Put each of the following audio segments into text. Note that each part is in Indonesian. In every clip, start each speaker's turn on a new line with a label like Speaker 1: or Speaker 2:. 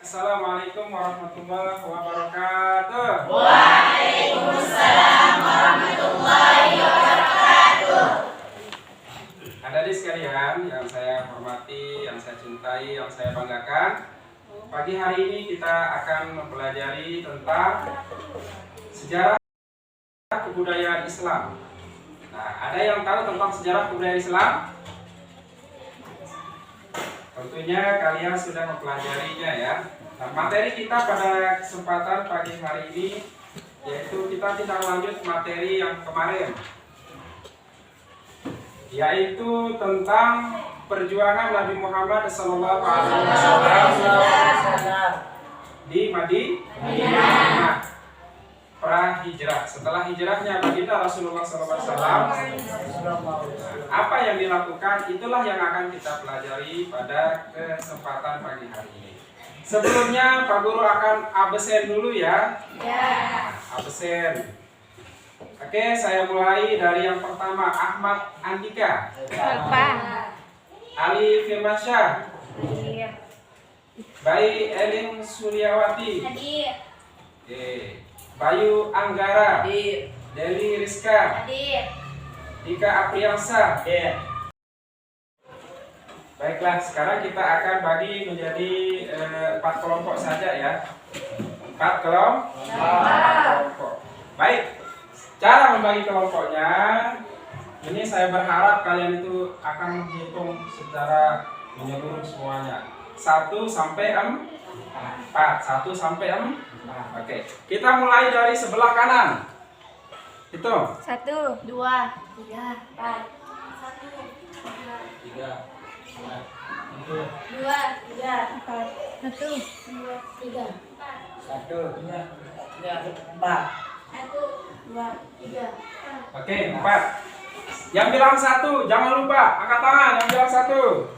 Speaker 1: Assalamualaikum warahmatullahi wabarakatuh.
Speaker 2: Waalaikumsalam warahmatullahi wabarakatuh.
Speaker 1: Adik-adik sekalian yang saya hormati, yang saya cintai, yang saya banggakan, pagi hari ini kita akan mempelajari tentang sejarah kebudayaan Islam. Nah, ada yang tahu tentang sejarah kebudayaan Islam? Tentunya kalian sudah mempelajarinya ya. Nah, materi kita pada kesempatan pagi hari ini yaitu kita tindak lanjut materi yang kemarin, yaitu tentang perjuangan Nabi Muhammad SAW di Madinah pra hijrah. Setelah hijrahnya baginda Rasulullah SAW, apa yang dilakukan itulah yang akan kita pelajari pada kesempatan pagi hari ini. Sebelumnya Pak Guru akan absen dulu ya. Absen. Oke, saya mulai dari yang pertama. Ahmad Andika, Ali Firmansyah, Bayi Elin Suryawati, Bayu Anggara, Deli Rizka, Dika Apriansa. Baiklah, sekarang kita akan bagi menjadi 4 kelompok saja ya. 4 kelompok. Baik, cara membagi kelompoknya, ini saya berharap kalian itu akan menghitung secara menyeluruh semuanya. 1 sampai 4. 1 sampai 4. Oke, kita mulai dari sebelah kanan. Hitung.
Speaker 2: 1, 2, 3, 4. 1, 2, 3, 4. 1, 2, 3, 4. 1, 2, 3, 4.
Speaker 1: Oke, 4. Yang bilang 1, jangan lupa angkat tangan yang bilang 1.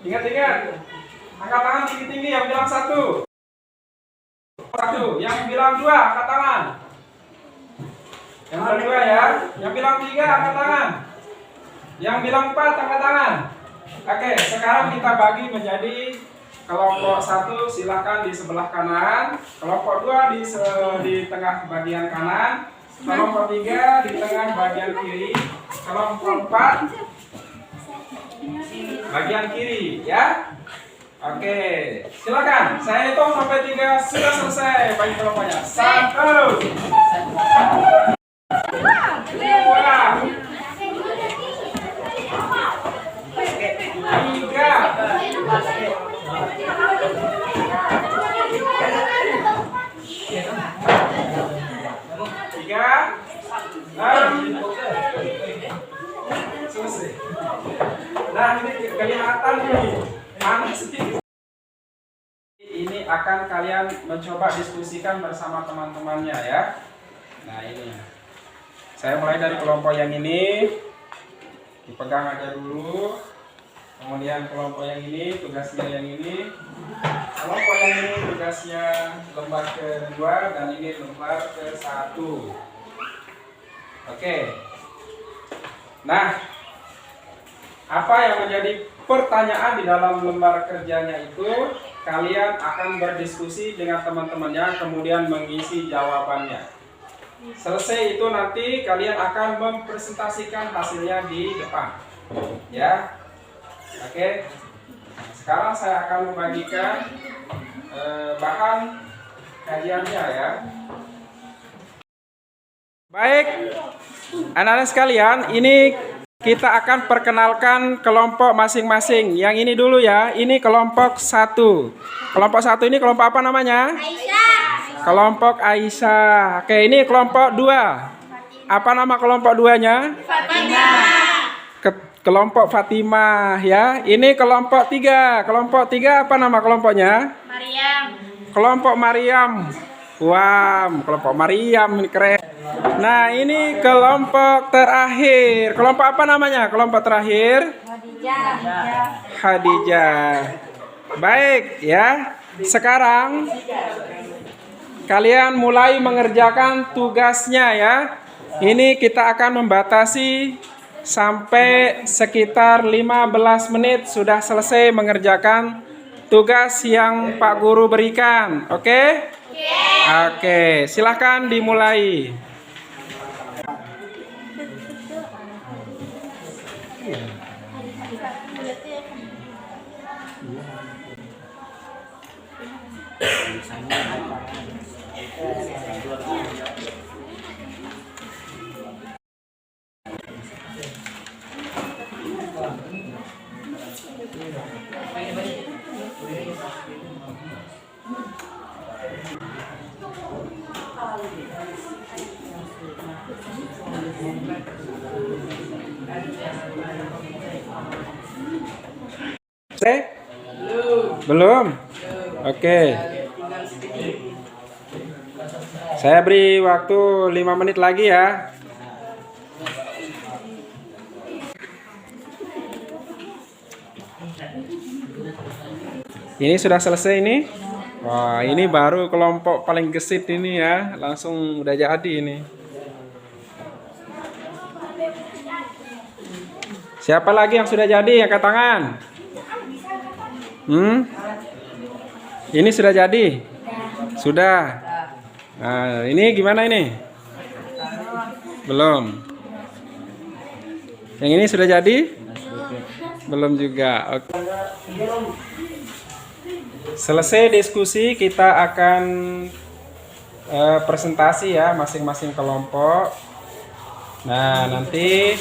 Speaker 1: Ingat-ingat. Angkat tangan tinggi-tinggi yang bilang 1. 1. Yang bilang 2, angkat tangan. Yang bilang 2 ya. Yang bilang 3, angkat tangan. Yang bilang 4, angkat tangan. Oke, sekarang kita bagi menjadi kelompok 1 silahkan di sebelah kanan, kelompok 2 di tengah bagian kanan, kelompok 3 di tengah bagian kiri, kelompok 4 bagian kiri ya. Oke, silakan. Saya hitung sampai 3 sudah selesai bagi kelompoknya. 1, 2, 3, 4, 5, 6. Selesai. Nah, ini kelihatan nih. Mana sedikit. Ini akan kalian mencoba diskusikan bersama teman-temannya ya. Nah, ini. Saya mulai dari kelompok yang ini. Dipegang aja dulu. Kemudian kelompok yang ini tugasnya yang ini. Kelompok yang ini tugasnya lembar kedua dan ini lembar ke-1. Oke. Nah, apa yang menjadi pertanyaan di dalam lembar kerjanya itu kalian akan berdiskusi dengan teman-temannya kemudian mengisi jawabannya. Selesai itu nanti kalian akan mempresentasikan hasilnya di depan. Ya. Oke. Sekarang saya akan membagikan bahan kajiannya ya. Baik, anak-anak sekalian, ini kita akan perkenalkan kelompok masing-masing. Yang ini dulu ya, ini kelompok 1. Kelompok 1 ini kelompok apa namanya?
Speaker 2: Aisyah.
Speaker 1: Kelompok Aisyah. Oke, ini kelompok 2. Apa nama kelompok 2-nya?
Speaker 2: Fatimah.
Speaker 1: Kelompok Fatimah ya. Ini kelompok 3. Kelompok 3 apa nama kelompoknya?
Speaker 2: Maryam.
Speaker 1: Kelompok Maryam. Wow, kelompok Maryam ini keren. Nah, ini kelompok terakhir. Kelompok apa namanya? Kelompok terakhir? Khadijah. Baik ya. Sekarang kalian mulai mengerjakan tugasnya ya. Ini kita akan membatasi sampai sekitar 15 menit sudah selesai mengerjakan tugas yang Pak Guru berikan. Oke? Oke, silahkan dimulai. Belum? Oke. Saya beri waktu 5 menit lagi ya. Ini sudah selesai ini. Wah, ini baru kelompok paling gesit ini ya. Langsung udah jadi ini. Siapa lagi yang sudah jadi? Angkat tangan. Ini sudah jadi? Sudah. Nah, ini gimana ini? Belum. Yang ini sudah jadi? Belum juga. Oke. Selesai diskusi, kita akan presentasi ya masing-masing kelompok. Nah, nanti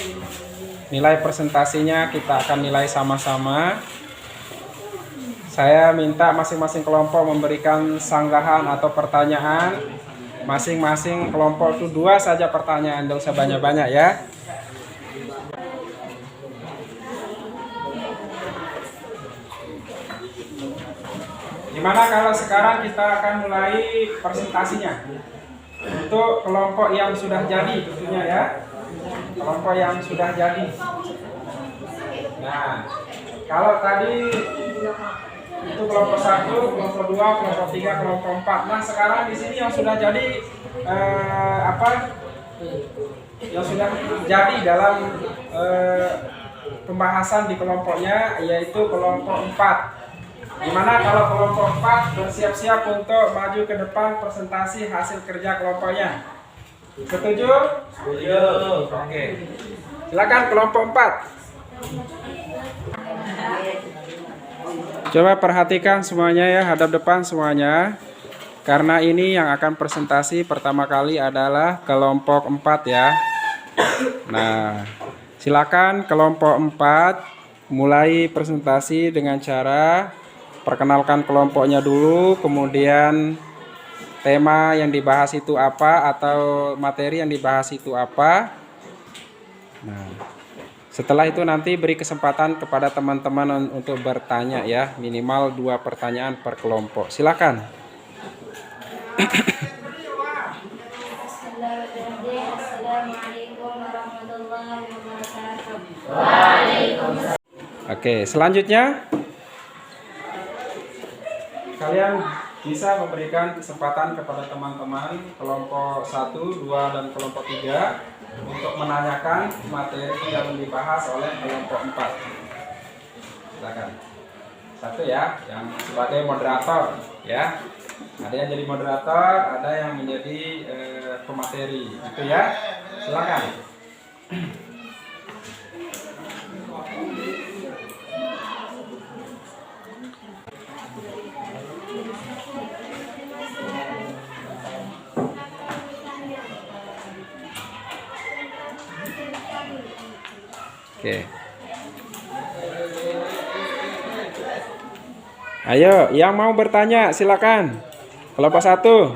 Speaker 1: nilai presentasinya kita akan nilai sama-sama. Saya minta masing-masing kelompok memberikan sanggahan atau pertanyaan. Masing-masing kelompok itu 2 saja pertanyaan, tidak usah banyak-banyak ya. Gimana kalau sekarang kita akan mulai presentasinya? Untuk kelompok yang sudah jadi tentunya ya. Kelompok yang sudah jadi. Nah, kalau tadi itu kelompok 1, kelompok 2, kelompok 3, kelompok 4. Nah, sekarang di sini yang sudah jadi yang sudah jadi dalam pembahasan di kelompoknya, yaitu kelompok 4. Gimana kalau kelompok 4 bersiap-siap untuk maju ke depan presentasi hasil kerja kelompoknya? Setuju? Setuju. Oke. Silakan kelompok 4. Coba perhatikan semuanya ya, hadap depan semuanya. Karena ini yang akan presentasi pertama kali adalah kelompok 4 ya. Nah, silakan kelompok 4 mulai presentasi dengan cara perkenalkan kelompoknya dulu, kemudian tema yang dibahas itu apa atau materi yang dibahas itu apa. Nah, setelah itu nanti beri kesempatan kepada teman-teman untuk bertanya ya, minimal 2 pertanyaan per kelompok. Silakan.
Speaker 2: Assalamualaikum warahmatullahi wabarakatuh. Waalaikumsalam.
Speaker 1: Oke, selanjutnya kalian bisa memberikan kesempatan kepada teman-teman kelompok 1, 2, dan kelompok 3 untuk menanyakan materi yang dibahas oleh kelompok 4. Silakan. 1 ya, yang sebagai moderator ya. Ada yang jadi moderator, ada yang menjadi pemateri, gitu ya. Silakan. Oke. Ayo, yang mau bertanya silakan. Kelompok 1.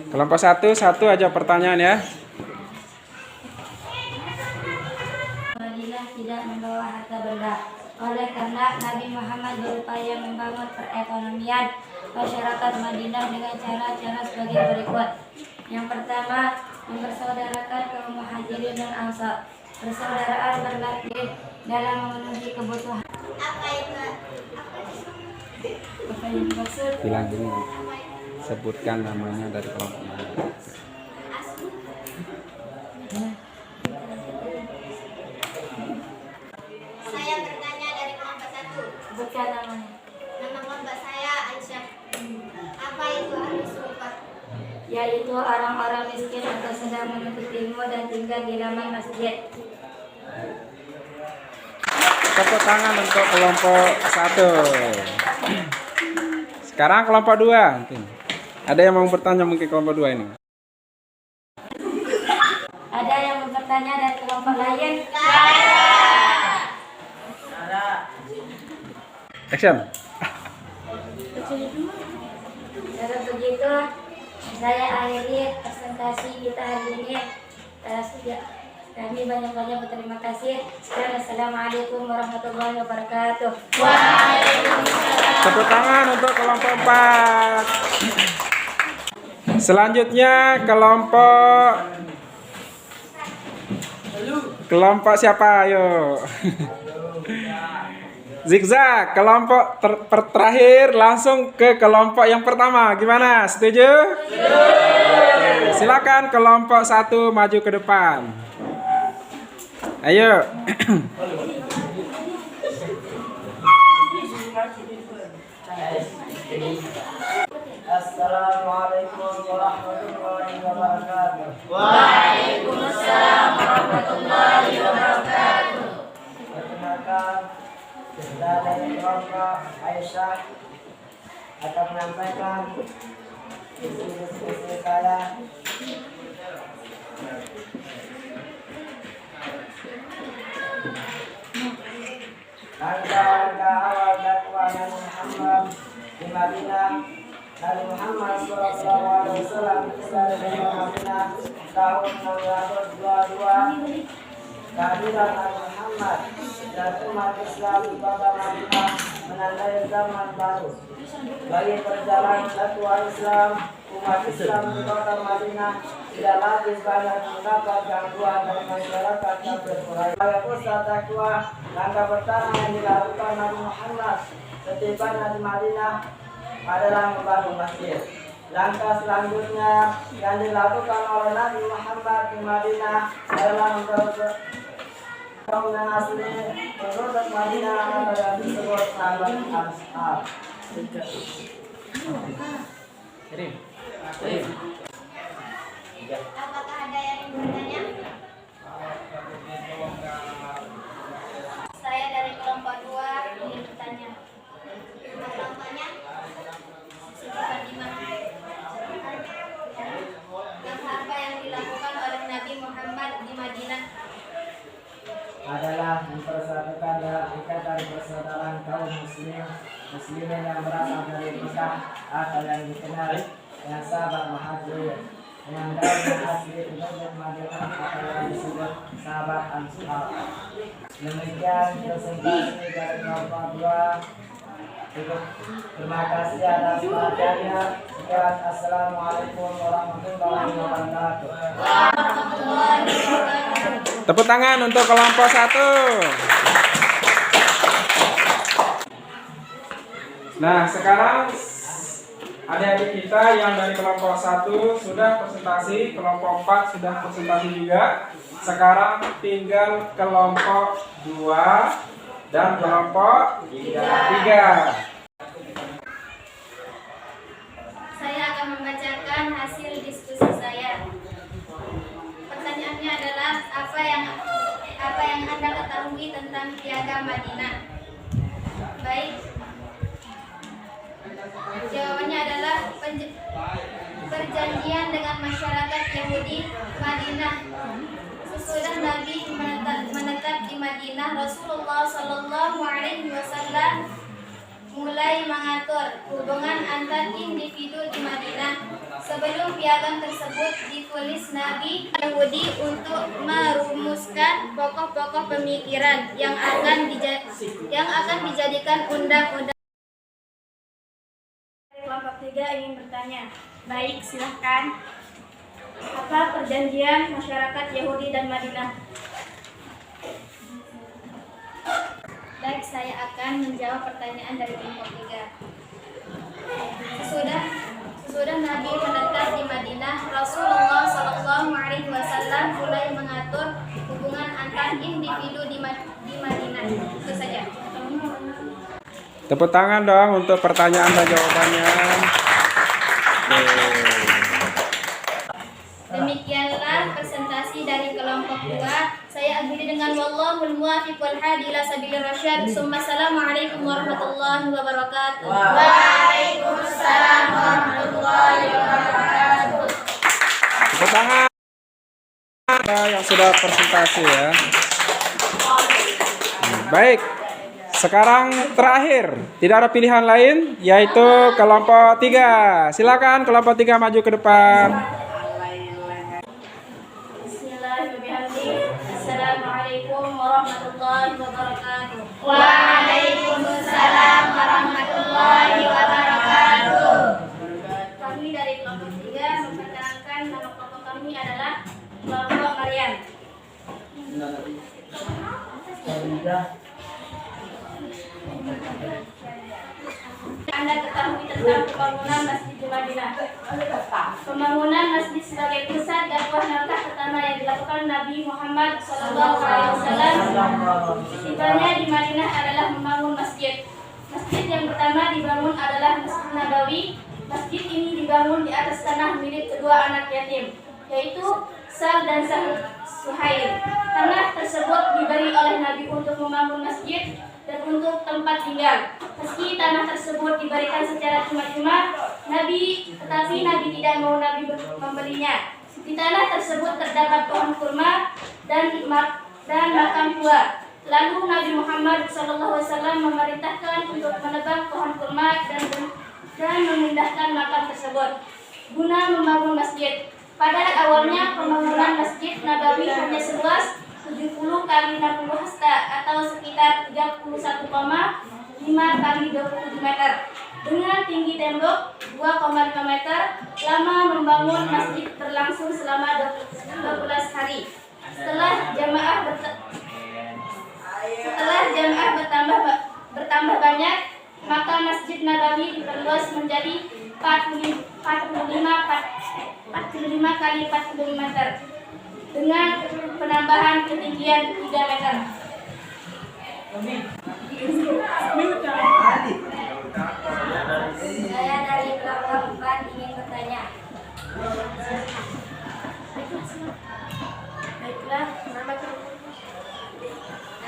Speaker 1: Kelompok 1 aja pertanyaan ya.
Speaker 2: Madinah tidak membawa harta benda. Oleh karena Nabi Muhammad berupaya membangun perekonomian masyarakat Madinah dengan cara-cara sebagai berikut. Yang pertama, mempersaudarakan kaum Muhajirin dan Ansar. Persaudaraan berlatih dalam memenuhi kebutuhan. Apa yang dimaksud?
Speaker 1: Bilang gini, sebutkan namanya dari kelompok.
Speaker 2: yaitu orang-orang miskin atau sedang menuntut ilmu dan tinggal di ramai masjid.
Speaker 1: Tepuk tangan untuk kelompok 1. Sekarang kelompok 2. Ada yang mau bertanya mungkin kelompok 2 ini?
Speaker 2: Ada yang mau bertanya dari kelompok lain?
Speaker 1: Action.
Speaker 2: Kalau begitu, saya akhiri presentasi kita hari ini. Kami banyak-banyak berterima kasih. Dan assalamualaikum warahmatullahi wabarakatuh.
Speaker 1: Tepuk tangan untuk kelompok 4. Selanjutnya kelompok siapa? Ayo. Zigzag, kelompok terakhir langsung ke kelompok yang pertama. Gimana? Setuju? Silakan kelompok 1 maju ke depan. Ayo.
Speaker 3: Assalamualaikum warahmatullahi wabarakatuh.
Speaker 2: Waalaikumsalam warahmatullahi wabarakatuh.
Speaker 3: Perkenalkan, kita dari kelompok Aisyah akan menyampaikan visi saya. Langkah-langkah awal dakwah Nabi Muhammad di Madinah. Nabi Muhammad SAW tiba di Madinah tahun 622. Kehadiran Nabi Muhammad dan umat Islam di kota Madinah menandai zaman baru. Bagi perjalanan dakwah Islam, umat Islam di kota Madinah tidak lagi banyak mendapat gangguan dari masyarakat kafir Quraisy. Sebagai pusat dakwah, langkah pertama yang dilakukan Nabi Muhammad setibanya di Madinah adalah membangun masjid. Langkah selanjutnya yang dilakukan oleh Nabi Muhammad di Madinah adalah bangunan asli penduduk Madinah yang disebut sahabat Ansar.
Speaker 2: Apakah ada yang ingin bertanya? Saya dari kelompok 2 ingin bertanya. Kelompoknya? Sekitar di mana? Yang apa yang dilakukan oleh Nabi Muhammad di Madinah?
Speaker 3: Adalah mempersatukan dalam ikatan persaudaraan kaum muslimin yang berasal dari Mekah atau yang dikenal dengan sahabat Muhajirin, dengan kaum yang asli penduduk Madinah atau yang disebut sahabat Ansar. Demikian presentasi dari kelompok 2. Terima kasih atas perhatiannya. Sekian, assalamualaikum warahmatullahi wabarakatuh.
Speaker 1: Tepuk tangan untuk kelompok 1. Nah, sekarang adik-adik kita yang dari kelompok 1 sudah presentasi, kelompok 4 sudah presentasi juga. Sekarang tinggal kelompok 2 dan kelompok 3.
Speaker 2: Saya akan membacakan hasil diskusi saya. Pertanyaannya adalah apa yang Anda ketahui tentang Piagam Madinah? Baik. Jawabannya adalah perjanjian dengan masyarakat Yahudi Madinah. Sesudah Nabi menetap di Madinah, Rasulullah Shallallahu Alaihi Wasallam mulai mengatur hubungan antar individu di Madinah. Sebelum piagam tersebut ditulis, Nabi Yahudi untuk merumuskan pokok-pokok pemikiran yang akan dijadikan undang-undang. Kelompok 3 ingin bertanya. Baik, silahkan. Apa perjanjian masyarakat Yahudi dan Madinah? Baik, saya akan menjawab pertanyaan dari kelompok 3. Sesudah Nabi menetap di Madinah, Rasulullah Shallallahu Alaihi Wasallam mulai mengatur hubungan antar individu di Madinah. Itu saja.
Speaker 1: Tepuk tangan dong untuk pertanyaan dan jawabannya. Oke.
Speaker 4: presentasi dari kelompok 2. Saya akhiri dengan wallahul muwaffiq wal hadi ila sabilir rasyad. Assalamualaikum warahmatullahi wabarakatuh.
Speaker 5: Waalaikumsalam warahmatullahi wabarakatuh.
Speaker 1: Tepuk tangan yang sudah presentasi ya. Baik, sekarang terakhir, tidak ada pilihan lain, yaitu kelompok 3. Silakan kelompok 3 maju ke depan.
Speaker 4: Bismillahirrahmanirrahim. Assalamualaikum warahmatullahi wabarakatuh.
Speaker 5: Waalaikumsalam warahmatullahi wabarakatuh.
Speaker 4: Kami dari kelompok 3 memperkenalkan nama kelompok kami adalah kelompok Maryam. Anda ketahui tentang pembangunan Masjid di Madinah. Pembangunan masjid sebagai pusat dakwah langkah pertama yang dilakukan Nabi Muhammad SAW tibanya di Madinah adalah membangun masjid. Masjid yang pertama dibangun adalah Masjid Nabawi. Masjid ini dibangun di atas tanah milik kedua anak yatim, yaitu Sal dan Suhail. Tanah tersebut diberi oleh Nabi untuk membangun masjid dan untuk tempat tinggal. Meski tanah tersebut diberikan secara cuma-cuma, tetapi Nabi tidak mau Nabi membelinya. Di tanah tersebut terdapat pohon kurma dan makam tua. Lalu Nabi Muhammad SAW memerintahkan untuk menebang pohon kurma dan memindahkan makam tersebut guna membangun masjid. Pada awalnya pembangunan Masjid Nabawi hanya seluas 70 kali 60 hasta atau sekitar 31,5 kali 27 meter. Dengan tinggi tembok 2,5 meter, lama membangun masjid berlangsung selama 12 hari. Setelah jamaah bertambah banyak, maka Masjid Nabawi diperluas menjadi 45 kali 45 meter dengan penambahan ketinggian 3 meter.
Speaker 2: Saya dari kelompok 4 ingin bertanya.
Speaker 4: Baiklah,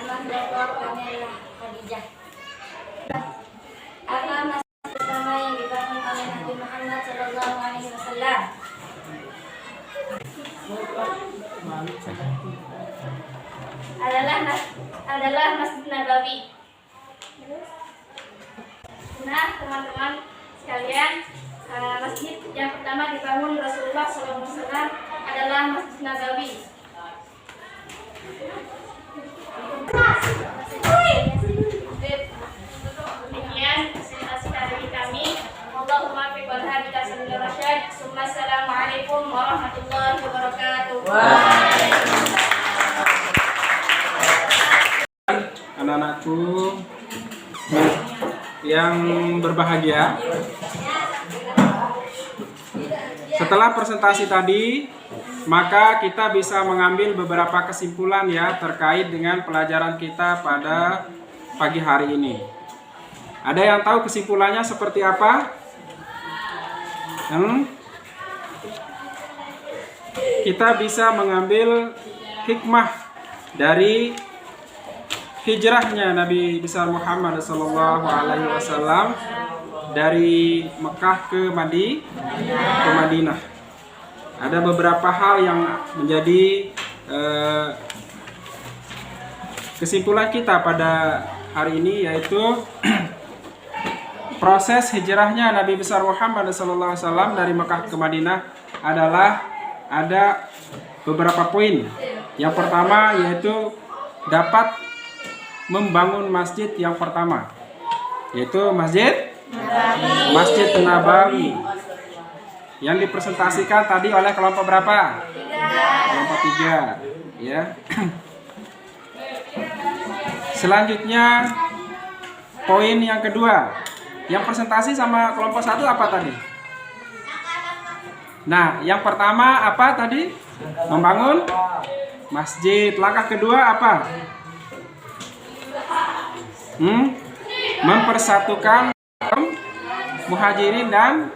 Speaker 2: Nama kelompok kami adalah Khadijah. Apa masjid pertama yang dibangun oleh Nabi Muhammad SAW?
Speaker 4: adalah Masjid Nabawi. Nah, teman-teman sekalian, masjid yang pertama dibangun Rasulullah SAW adalah Masjid Nabawi. Demikian presentasi dari kami. Allahumma fi wal hadi ila sabilir rasyad. Assalamualaikum warahmatullahi wabarakatuh.
Speaker 1: Anak-anakku yang berbahagia, setelah presentasi tadi, maka kita bisa mengambil beberapa kesimpulan ya terkait dengan pelajaran kita pada pagi hari ini. Ada yang tahu kesimpulannya seperti apa? Kita bisa mengambil hikmah dari hijrahnya Nabi besar Muhammad SAW dari Mekah ke Madinah. Ada beberapa hal yang menjadi kesimpulan kita pada hari ini, yaitu proses hijrahnya Nabi besar Muhammad SAW dari Mekah ke Madinah adalah ada beberapa poin. Yang pertama yaitu dapat membangun masjid yang pertama, yaitu Masjid Nabawi yang dipresentasikan tadi oleh kelompok berapa? Kelompok 3 ya. Selanjutnya poin yang kedua, yang presentasi sama kelompok 1 apa tadi? Nah, yang pertama apa tadi? Membangun masjid. Langkah kedua apa? Mempersatukan muhajirin dan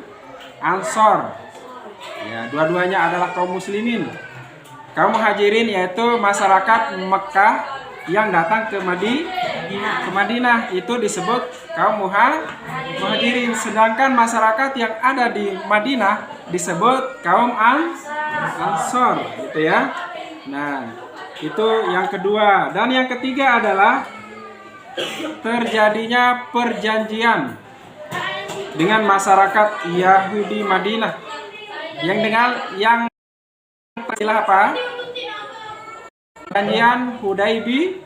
Speaker 1: ansor. Ya, dua-duanya adalah kaum muslimin. kaum muhajirin yaitu masyarakat Mekah yang datang ke Madinah itu disebut kaum muhajirin. Sedangkan masyarakat yang ada di Madinah disebut kaum Ansor, gitu ya. Nah, itu yang kedua. Dan yang ketiga adalah terjadinya perjanjian dengan masyarakat Yahudi Madinah yang istilah apa? Perjanjian Hudaybi,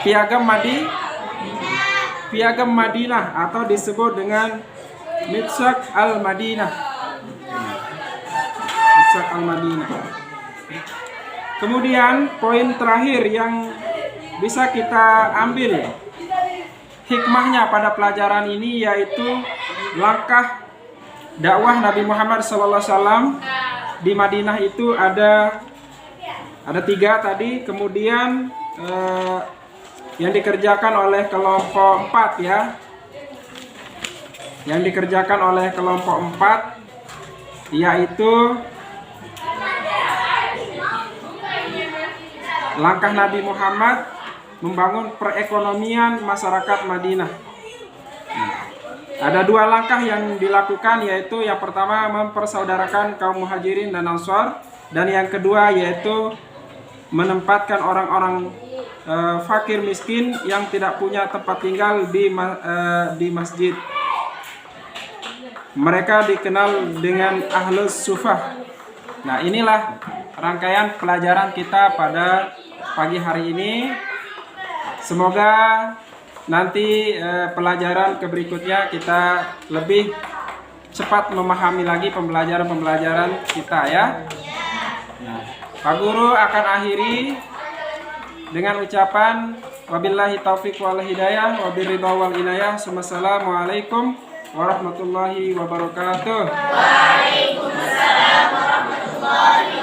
Speaker 1: Piagam Madinah atau disebut dengan Mitsaq al-Madinah. Mitsaq al-Madinah. Kemudian poin terakhir yang bisa kita ambil hikmahnya pada pelajaran ini yaitu langkah dakwah Nabi Muhammad SAW di Madinah itu ada 3 tadi. Kemudian yang dikerjakan oleh kelompok 4 ya. Yang dikerjakan oleh kelompok 4 yaitu langkah Nabi Muhammad membangun perekonomian masyarakat Madinah. Ada 2 langkah yang dilakukan, yaitu yang pertama mempersaudarakan kaum muhajirin dan ansor, dan yang kedua yaitu menempatkan orang-orang fakir miskin yang tidak punya tempat tinggal di masjid. Mereka dikenal dengan Ahlus Sufah. Nah, inilah rangkaian pelajaran kita pada pagi hari ini. Semoga nanti pelajaran berikutnya kita lebih cepat memahami lagi pembelajaran kita ya. Nah, Pak Guru akan akhiri dengan ucapan wabillahi taufiq wal hidayah wabiridha wal inayah. Wassalamualaikum warahmatullahi wabarakatuh.
Speaker 5: Waalaikumsalam warahmatullahi